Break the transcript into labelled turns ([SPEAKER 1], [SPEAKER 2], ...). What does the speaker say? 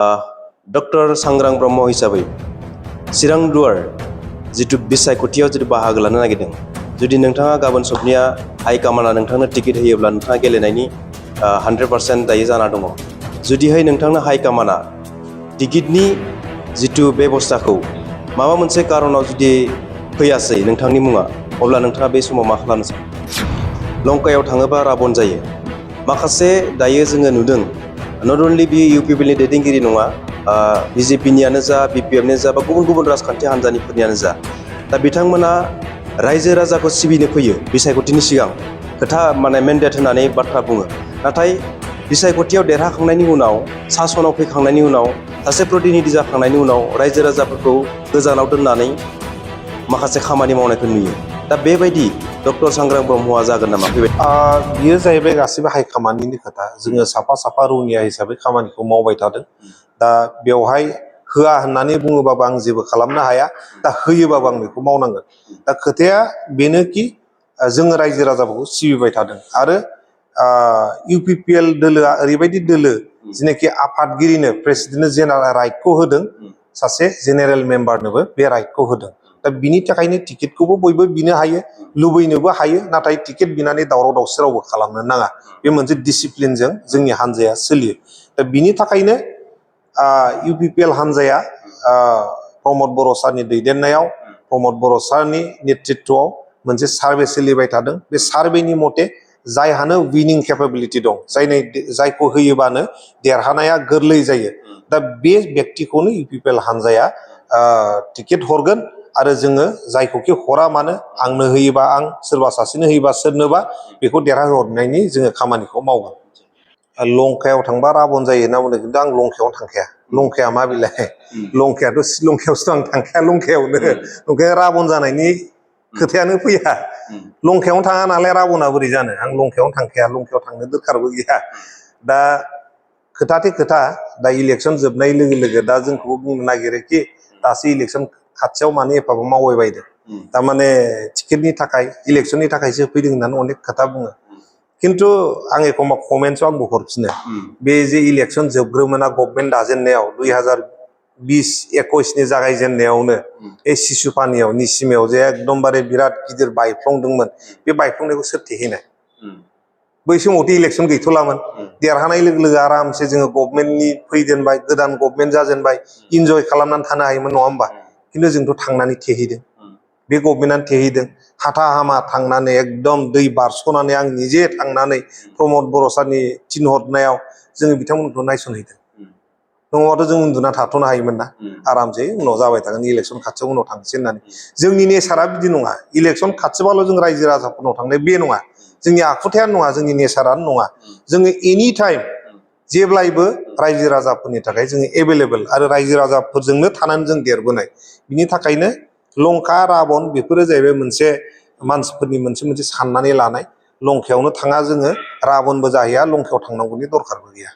[SPEAKER 1] Doctor सांग्रां ब्रह्म हिसाबै चिरां दुवार जितु बिसायख'थियाव जुदि बाहागो लानो नागिरदों, जुदि नोंथाङा गाबोन सबनिया हाइकमान्डआ नोंथांनो टिकेट होयोब्ला नोंथाङा गेलेनायनि 100% दायो जाना दङ। जुदिहाय नोंथांनो हाइकमान्डआ टिकेटनि जितु बेबस्थाखौ माबा मोनसे कारनाव जुदि फैयासै नोंथांनि मुङा, अब्ला नोंथाङा बे समाव मा खालामनो सानो? लंकायाव थाङोबा राबन जायो। माखासे दायो जोङो नुदों, नट अनलि बि इउपिपिएलनि दैदेनगिरि नङा, बिजेपिनियानो जा, बिपिएफनि जा, बा गुबुन गुबुन राजखान्थि हान्जानिफोरनियानो जा, दा बिथांमोना रायजो राजाखौ सिबिनो फैयो बिसायख'थिनि सिगां खोथा मेन्डेट होनानै बाथ्रा बुङो। नाथाय बिसायख'थियाव देरहाखांनायनि उनाव, सासनाव फैखांनायनि उनाव, सासे प्रतिनिधि जाखांनायनि उनाव रायजो राजाफोरखौ गोजानाव दोननानै माखासे खामानि मावनायखौ नुयो। दा बेबायदि डक्टर सांग्रां ब्रह्मआ जागोन नामा?
[SPEAKER 2] बियो जाहैबाय गासिबो हाइकमान्डनि खोथा। जोङो साफा साफा रौनिया हिसाबै खामानिखौ मावबाय थादों। दा बेवहाय होआ होननानै बुङोबाबो आं जेबो खालामनो हाया। दा होयोबाबो आं बेखौ मावनांगोन। दा खोथाया बेनोखि जोङो रायजो राजाफोरखौ सिबिबाय थादों आरो इउपिपिएल दोलोआ ओरैबायदि दोलो जेनाखि आफादगिरिनो प्रेसिडेन्टनो जेनेरेल राइटखौ होदों, सासे जेनेरेल मेम्बारनोबो बे राइटखौ होदों। दा बिनि थाखायनो टिकेटखौबो बयबो बिनो हायो, लुबैनोबो हायो, नाथाय टिकेट बिनानै दावराव दावसि रावबो खालामनो नाङा। बे मोनसे डिसिप्लिनजों जोंनि हान्जाया सोलियो। दा बिनि थाखायनो इउपिपिएल हान्जाया प्रमद बर' सारनि दैदेननायाव, प्रमद बर' सारनि नेतृत्वआव मोनसे सार्भे सोलिबाय थादों। बे सार्भेनि मथे जायहानो विनिं केपेबिलिटि दं, जायखौ होयोबानो देरहानाया गोरलै जायो, दा बे व्यक्तिखौनो इउपिपिएल हान्जाया टिकेट हरगोन। आरो जोङो जायखौखि हरा मानो, आंनो होयोबा आं, सोरबा सासेनो होयोबा सोरनोबा, बेखौ देरहाहरनायनि जोङो खामानिखौ मावगोन। लंकायाव थांबा राबन जायो होनना बुंदों, खिन्थु आं लंकायावनो थांखाया। लंकाया मा बिलाय? लंकायाथ' श्रीलंकायावसो आं थांखाया। लंकाया राबन जानायनि खोथायानो फैया। लंकायावनो थाङा नालाय राबना बोरै जानो? आं लंकायावनो थांखाया, लंकायाव थांनो दरखारबो गैया। दा खोथाथे खोथा, दा इलेक्सन जोबनाय लोगो लोगो दा जोंखौबो बुंनो नागिरोखि दासो इलेक्सन खाथियाव माने एफाबो मावबाय बायदों, थारमाने टिकेटनि थाखाय, इलेक्सननि थाखायसो फैदों होननानै अनेक खोथा बुङो। खिन्थु आं एखम्बा कमेन्टसआव आंबो हरफिनो, बे जे इलेक्सन जोबग्रोमोना गभर्नमेन्ट दाजेननायाव 2020-21नि जागायजेननायावनो बे सिसुपानियाव निसिमायाव जे एकदमबारे बिराद गिदिर बायफ्लंदोंमोन, बे बायफ्लंनायखौ सोर थेहैनाय? बै समावथ' इलेक्सन गैथ'लामोन। देरहानाय लोगो लोगो आरामसे जोङो गभर्नमेन्टनि फैजेनबाय, गोदान गभर्नमेन्ट जाजेनबाय, इन्जय खालामनानै थानो हायोमोन, नङा होमबा? खिन्थु जोंथ' थांनानै थेहैदों, बे गभर्नमेन्टआनो थेहैदों। हाथा हामा थांनानै एकदम दै बारस'नानै आं निजे थांनानै प्रमद बर' सारनि थिनहरनायाव जोङो बिथांमोनखौ नायसनहैदों। नङाबाथ' जों उन्दुना थाथ'नो हायोमोन ना, आरामसे उनाव जाबाय थागोन, इलेक्सन खाथियाव उनाव थांसै होननानै। जोंनि नेचारा बिदि नङा। इलेक्सन खाथिबाल' जों रायजो राजाफोरनाव थांनाय बे नङा, जोंनि आखुथायानो नङा, जोंनि नेचारानो नङा। जोङो एनि टाइम जेब्लायबो रायजो राजाफोरनि थाखाय जोङो एभेलेबेल, आरो रायजो राजाफोरजोंनो थानानै जों देरबोनाय। बिनि थाखायनो लंका राबन बेफोरो जाहैबाय मोनसे मानसिफोरनि मोनसे साननानै लानाय। लंकायावनो थाङा जोङो, राबनबो जाहैया, लंकायाव थांनांगौनि दरखारबो गैया।